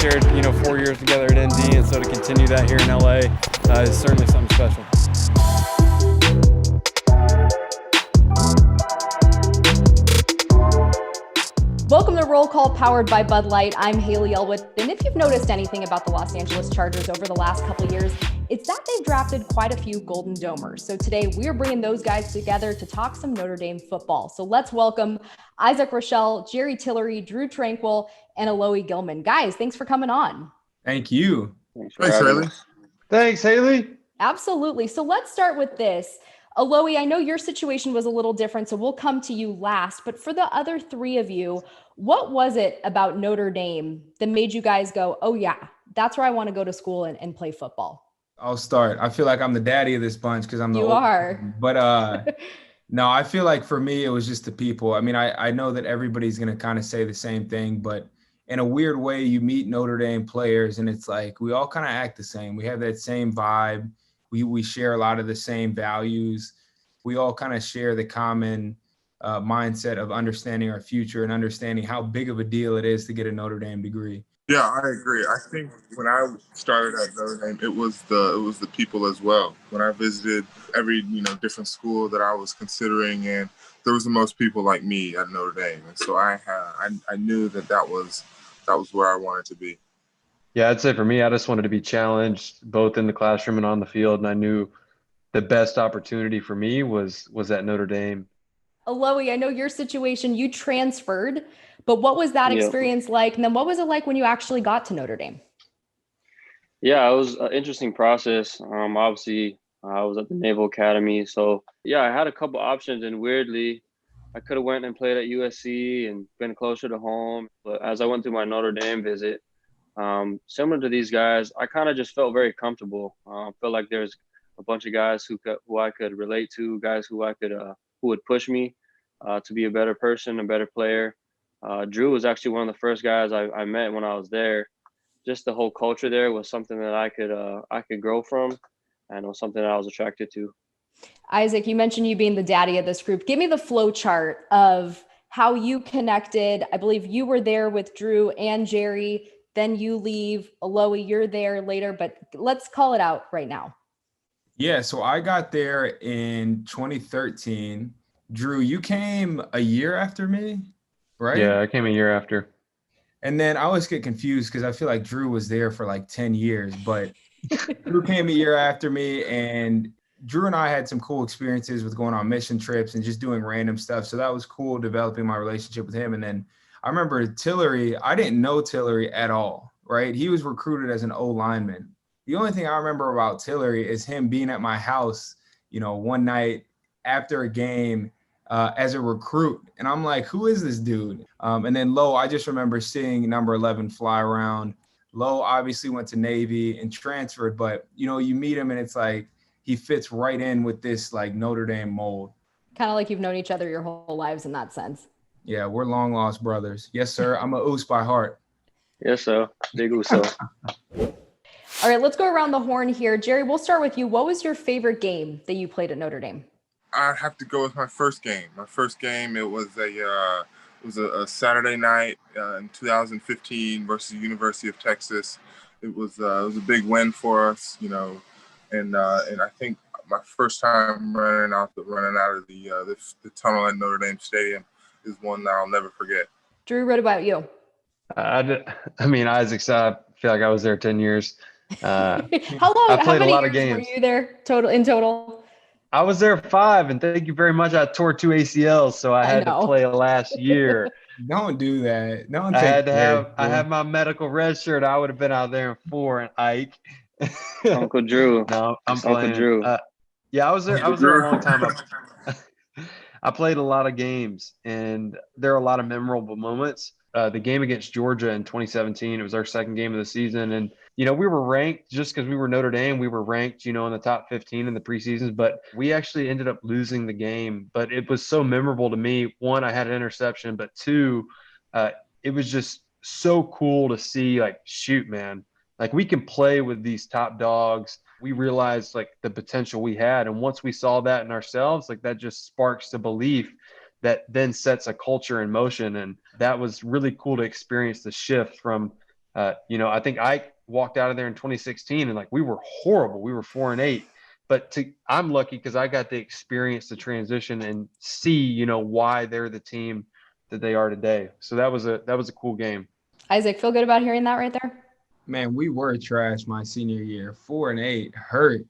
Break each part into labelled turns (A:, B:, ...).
A: shared, 4 years together at ND, and so to continue that here in LA is certainly something special.
B: Welcome to Roll Call, powered by Bud Light. I'm Haley Elwood, and if you've noticed anything about the Los Angeles Chargers over the last couple of years, it's that they've drafted quite a few Golden Domers. So today we're bringing those guys together to talk some Notre Dame football. So let's welcome Isaac Rochell, Jerry Tillery, Drue, Tranquill, and Alohi Gilman. Guys, thanks for coming on.
C: Thank you.
D: Thanks, Haley.
E: Thanks, Haley.
B: Absolutely. So let's start with this. Alohi, I know your situation was a little different, so we'll come to you last. But for the other three of you, what was it about Notre Dame that made you guys go, oh, yeah, that's where I want to go to school and play football?
C: I'll start. I feel like I'm the daddy of this bunch because I'm the
B: You are.
C: But no, I feel like for me, it was just the people. I mean, I know that everybody's going to kind of say the same thing, but in a weird way, you meet Notre Dame players and it's like we all kind of act the same. We have that same vibe. We share a lot of the same values. We all kind of share the common mindset of understanding our future and understanding how big of a deal it is to get a Notre Dame degree.
D: Yeah, I agree. I think when I started at Notre Dame, it was the people as well. When I visited every different school that I was considering, and there was the most people like me at Notre Dame, and so I knew that was where I wanted to be.
E: Yeah, I'd say for me, I just wanted to be challenged both in the classroom and on the field. And I knew the best opportunity for me was at Notre Dame.
B: Alohi, I know your situation, you transferred, but what was that experience like? And then what was it like when you actually got to Notre Dame?
F: Yeah, it was an interesting process. Obviously, I was at the Naval Academy. So, yeah, I had a couple options. And weirdly, I could have went and played at USC and been closer to home. But as I went through my Notre Dame visit, similar to these guys, I kind of just felt very comfortable. Felt like there's a bunch of guys who I could relate to, guys who would push me to be a better person, a better player. Drue was actually one of the first guys I met when I was there. Just the whole culture there was something that I could grow from, and it was something that I was attracted to.
B: Isaac, you mentioned you being the daddy of this group. Give me the flow chart of how you connected. I believe you were there with Drue and Jerry. Then you leave. Alohi, you're there later, but let's call it out right now.
C: Yeah, so I got there in 2013. Drue, you came a year after me, right?
E: Yeah, I came a year after.
C: And then I always get confused because I feel like Drue was there for like 10 years, but Drue came a year after me, and Drue and I had some cool experiences with going on mission trips and just doing random stuff. So that was cool, developing my relationship with him. And then I remember Tillery, I didn't know Tillery at all, right? He was recruited as an O lineman. The only thing I remember about Tillery is him being at my house, one night after a game as a recruit. And I'm like, who is this dude? And then Lowe, I just remember seeing number 11 fly around. Lowe obviously went to Navy and transferred, but, you meet him and it's like he fits right in with this like Notre Dame mold. Kind
B: of like you've known each other your whole lives in that sense.
C: Yeah, we're long lost brothers. Yes, sir. I'm a Oos by heart.
F: Yes, sir. Big Uso.
B: All right, let's go around the horn here. Jerry, we'll start with you. What was your favorite game that you played at Notre Dame?
D: I'd have to go with my first game. My first game, it was a Saturday night in 2015 versus the University of Texas. It was a big win for us, and I think my first time running out of the tunnel at Notre Dame Stadium is one that I'll never forget.
B: Drue, what about you?
E: Isaac said, I feel like I was there 10 years.
B: How long?
E: I played
B: how many
E: a lot
B: years
E: of games.
B: Were you there total?
E: I was there 5, and thank you very much. I tore 2 ACLs, so I had to play last year.
C: Don't do that. Don't
E: I
C: take
E: had to
C: care.
E: I had my medical red shirt. I would have been out there in 4, and Ike.
F: Uncle Drue.
E: No, I'm
F: Uncle
E: playing.
F: Drue.
E: Yeah, I was there. I was there a long time. I played a lot of games, and there are a lot of memorable moments. The game against Georgia in 2017, it was our second game of the season. And, we were ranked just because we were Notre Dame. We were ranked, in the top 15 in the preseasons, but we actually ended up losing the game. But it was so memorable to me. One, I had an interception, but two, it was just so cool to see, like, shoot, man, like we can play with these top dogs. We realized like the potential we had. And once we saw that in ourselves, like that just sparks the belief that then sets a culture in motion. And that was really cool to experience the shift from I think I walked out of there in 2016 and like we were horrible. We were 4-8. But I'm lucky because I got to experience the transition and see, why they're the team that they are today. So that was a cool game.
B: Isaac, feel good about hearing that right there?
C: Man, we were trash my senior year. 4-8 hurt.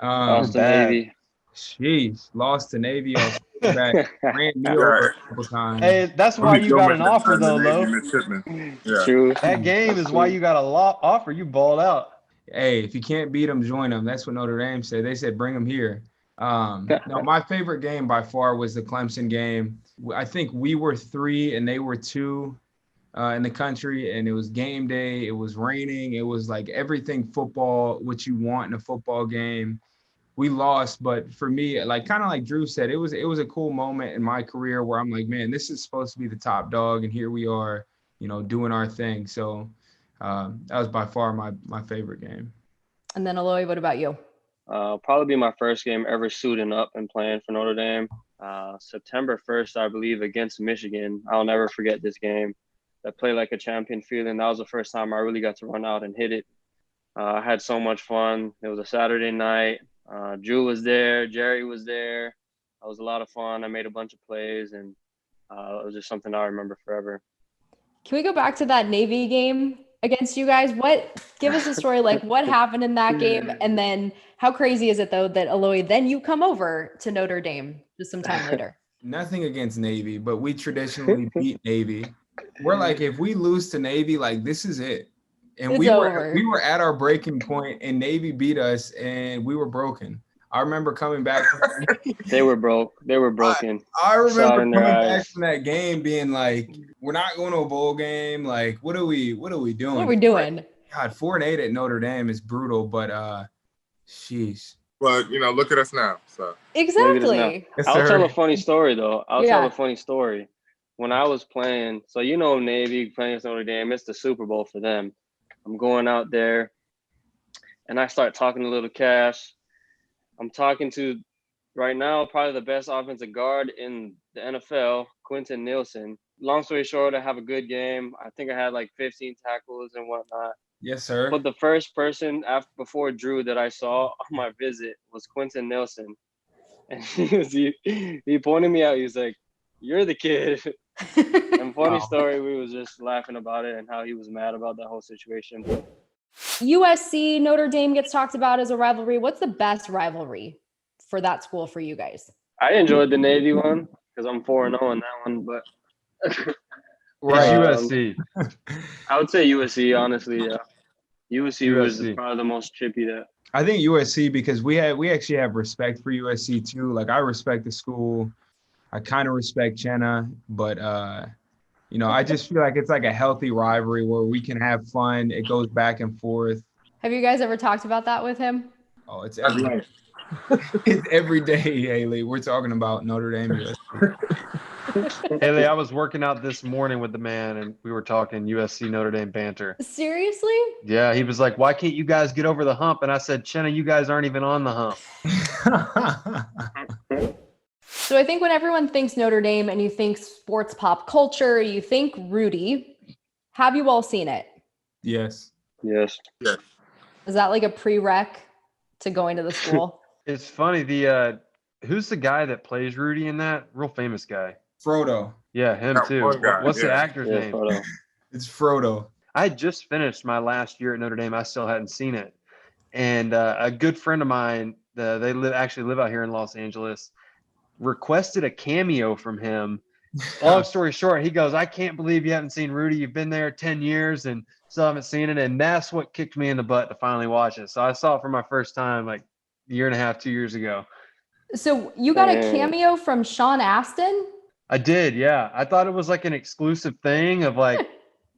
F: Lost to
E: bad.
F: Navy.
C: Jeez, lost to Navy on back. Ran me over a couple times.
E: Hey, that's why you got an offer though, Lo.
D: Yeah.
F: True.
E: That game is why you got a offer. You balled out.
C: Hey, if you can't beat them, join them. That's what Notre Dame said. They said bring them here. No, my favorite game by far was the Clemson game. I think we were 3 and they were 2 in the country, and it was game day. It was raining. It was like everything football, what you want in a football game. We lost, but for me, like kind of like Drue said, it was a cool moment in my career where I'm like, man, this is supposed to be the top dog, and here we are, doing our thing. So that was by far my favorite game.
B: And then Alohi, what about you?
F: Probably be my first game ever suiting up and playing for Notre Dame. September 1st, I believe, against Michigan. I'll never forget this game. That play like a champion feeling. That was the first time I really got to run out and hit it. I had so much fun. It was a Saturday night. Drue was there. Jerry was there. It was a lot of fun. I made a bunch of plays, and it was just something I remember forever.
B: Can we go back to that Navy game against you guys? Give us a story, like what happened in that game, and then how crazy is it though that Alohi, then you come over to Notre Dame just some time later?
C: Nothing against Navy, but we traditionally beat Navy. We're like, if we lose to Navy, like this is it. And we were at our breaking point, and Navy beat us, and we were broken. I remember coming back.
F: They were broke. They were broken.
C: I remember coming back from that game being like, we're not going to a bowl game. Like, what are we doing?
B: What are we doing?
C: God, 4-8 at Notre Dame is brutal, but sheesh.
D: But look at us now. So
B: exactly.
C: Yes,
F: I'll tell a funny story though. I'll
B: Yeah.
F: tell a funny story. When I was playing, so Navy playing against Notre Dame, it's the Super Bowl for them. I'm going out there, and I start talking to Little Cash. I'm talking to, right now, probably the best offensive guard in the NFL, Quentin Nielsen. Long story short, I have a good game. I think I had like 15 tackles and whatnot.
C: Yes, sir.
F: But the first person before Drue that I saw on my visit was Quentin Nielsen. And he pointed me out. He was like, "You're the kid." And funny story, we was just laughing about it and how he was mad about that whole situation.
B: USC, Notre Dame gets talked about as a rivalry. What's the best rivalry for that school for you guys?
F: I enjoyed the Navy one because I'm 4-0 in that one, but
E: Right. USC.
F: I would say USC, honestly. Yeah, USC was probably the most chippy that.
C: I think USC because we actually have respect for USC too. Like I respect the school. I kind of respect Jenna, but I just feel like it's like a healthy rivalry where we can have fun. It goes back and forth.
B: Have you guys ever talked about that with him?
C: Oh, it's every day. It's every day, Haley. We're talking about Notre Dame USC.
E: Haley, I was working out this morning with the man, and we were talking USC Notre Dame banter.
B: Seriously?
E: Yeah, he was like, "Why can't you guys get over the hump?" And I said, "Chenna, you guys aren't even on the hump."
B: So I think when everyone thinks Notre Dame and you think sports pop culture, you think Rudy. Have you all seen it?
C: Yes.
F: Yes.
D: Yeah.
B: Is that like a prereq to going to the school?
E: It's funny. Who's the guy that plays Rudy in that? Real famous guy.
C: Frodo.
E: Yeah, him
D: That
E: too.
D: one guy,
E: What's the
D: yeah.
E: actor's name?
F: Frodo.
C: It's Frodo.
E: I had just finished my last year at Notre Dame. I still hadn't seen it. And a good friend of mine, they actually live out here in Los Angeles, requested a cameo from him. Long story short, he goes, "I can't believe you haven't seen Rudy. You've been there 10 years and still haven't seen it." And that's what kicked me in the butt to finally watch it. So I saw it for my first time like a year and a half, 2 years ago.
B: So you got a cameo from Sean Astin?
E: I did, yeah. I thought it was like an exclusive thing of like,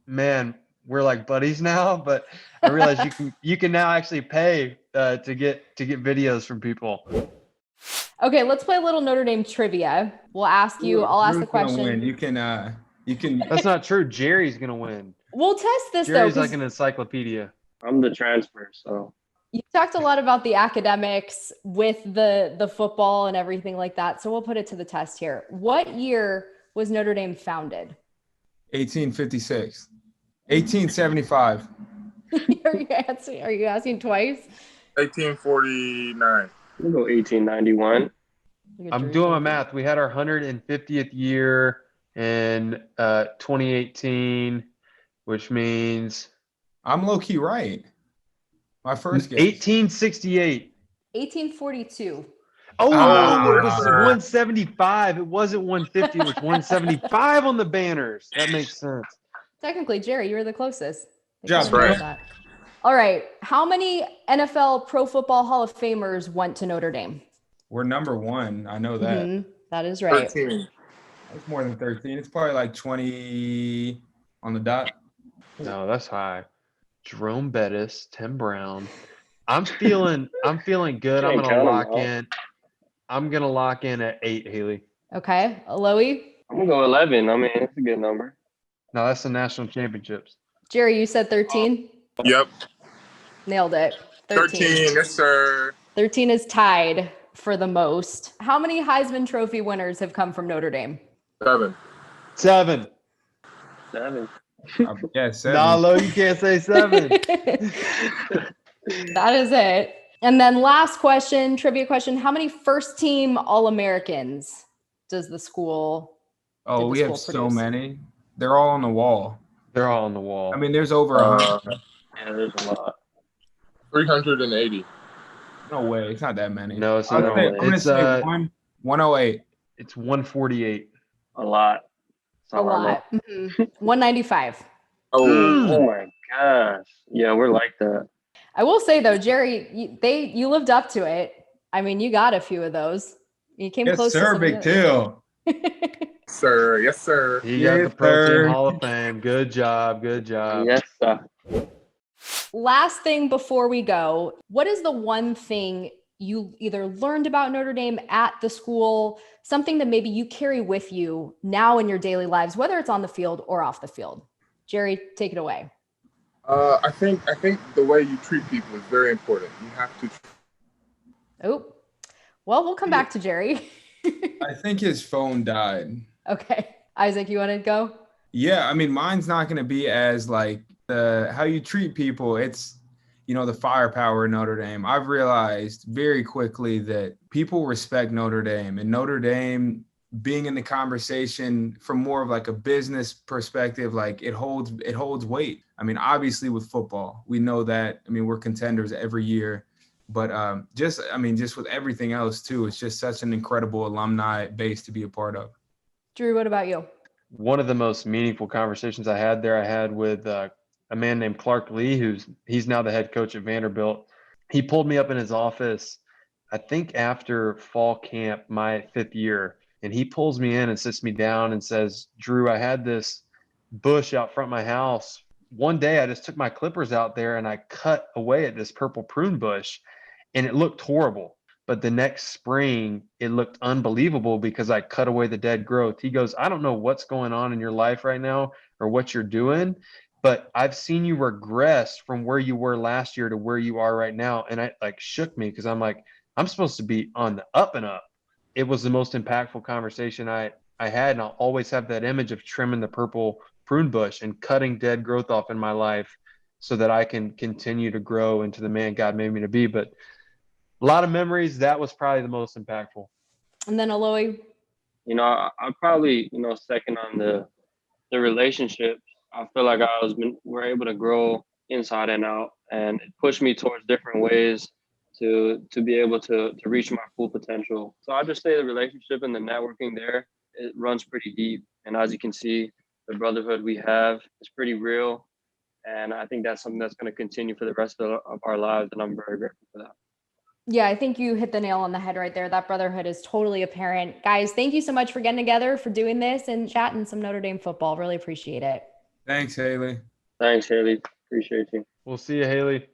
E: man, we're like buddies now. But I realized you can now actually pay to get videos from people.
B: Okay, let's play a little Notre Dame trivia. We'll ask you. I'll ask the question.
C: Win. You can.
E: That's not true. Jerry's gonna win.
B: We'll test this
E: Jerry's
B: though.
E: like an encyclopedia.
F: I'm the transfer, so.
B: You talked a lot about the academics with the football and everything like that. So we'll put it to the test here. What year was Notre Dame founded?
C: 1856. 1875.
B: Are you asking twice?
D: 1849.
F: We'll go 1891.
E: I'm doing my math. We had our 150th year in 2018, which means
C: I'm low key right. My first guess.
E: 1868.
B: 1842.
E: Oh,
C: Ah.
E: it was 175. It wasn't 150. It was 175 on the banners. That makes sense.
B: Technically, Jerry, you were the closest.
C: Job,
D: right.
B: All right. How many NFL Pro Football Hall of Famers went to Notre Dame?
C: We're number 1. I know that.
B: Mhm. That is right.
D: 13.
C: It's more than 13. It's probably like 20 on the dot.
E: No, that's high. Jerome Bettis, Tim Brown. I'm feeling good. I'm gonna lock in at 8, Haley.
B: Okay. Alohi?
F: I'm gonna go 11. I mean, it's a good number.
E: No, that's the national championships.
B: Jerry, you said 13?
D: Yep.
B: Nailed it.
D: 13. Yes, sir.
B: 13 is tied for the most. How many Heisman Trophy winners have come from Notre Dame?
D: 7.
E: 7.
F: 7.
C: Yeah, 7.
E: Nah, Lo, you can't say 7.
B: That is it. And then last question, trivia question. How many first team All-Americans does the school
C: Oh, we have so many. They're all on the wall.
E: They're all on the wall.
C: I mean, there's over 100.
F: Yeah, there's a lot.
D: 380.
C: No way. It's not that many.
E: No, it's
C: I'm
E: not.
C: gonna say 108.
E: It's 148.
F: A lot.
B: A lot. 195.
F: Oh my gosh. Yeah, we're like that.
B: I will say though, Jerry, you lived up to it. I mean, you got a few of those. You came
C: Yes,
B: close
C: sir,
B: to
C: Big Till.
D: Sir, yes, sir.
E: He got the Pro Team Hall of Fame. Good job. Good job.
F: Yes, sir.
B: Last thing before we go, what is the one thing you either learned about Notre Dame at the school, something that maybe you carry with you now in your daily lives, whether it's on the field or off the field? Jerry, take it away.
D: I think the way you treat people is very important. You have to.
B: Oh, well, we'll come back to Jerry.
C: I think his phone died.
B: Okay. Isaac, you want to go?
C: Yeah, I mean, mine's not going to be as like how you treat people. It's, the firepower in Notre Dame. I've realized very quickly that people respect Notre Dame, and Notre Dame being in the conversation from more of like a business perspective, like it holds weight. I mean, obviously with football, we know that. I mean, we're contenders every year, but just with everything else too, it's just such an incredible alumni base to be a part of.
B: Drue, what about you?
E: One of the most meaningful conversations I had with a man named Clark Lee, he's now the head coach at Vanderbilt. He pulled me up in his office, I think after fall camp, my 5th year, and he pulls me in and sits me down and says, "Drue, I had this bush out front of my house. One day I just took my clippers out there and I cut away at this purple prune bush, and it looked horrible. But the next spring, it looked unbelievable because I cut away the dead growth." He goes, "I don't know what's going on in your life right now or what you're doing, but I've seen you regress from where you were last year to where you are right now." And it like shook me because I'm like, I'm supposed to be on the up and up. It was the most impactful conversation I had. And I'll always have that image of trimming the purple prune bush and cutting dead growth off in my life so that I can continue to grow into the man God made me to be. But a lot of memories. That was probably the most impactful.
B: And then Alohi?
F: I'll probably, second on the relationships. I feel like we're able to grow inside and out, and it pushed me towards different ways to be able to reach my full potential. So I just say the relationship and the networking there, it runs pretty deep. And as you can see, the brotherhood we have is pretty real. And I think that's something that's going to continue for the rest of our lives. And I'm very grateful for that.
B: Yeah, I think you hit the nail on the head right there. That brotherhood is totally apparent. Guys, thank you so much for getting together, for doing this and chatting some Notre Dame football. Really appreciate it.
C: Thanks, Haley.
F: Thanks, Haley. Appreciate you.
E: We'll see you, Haley.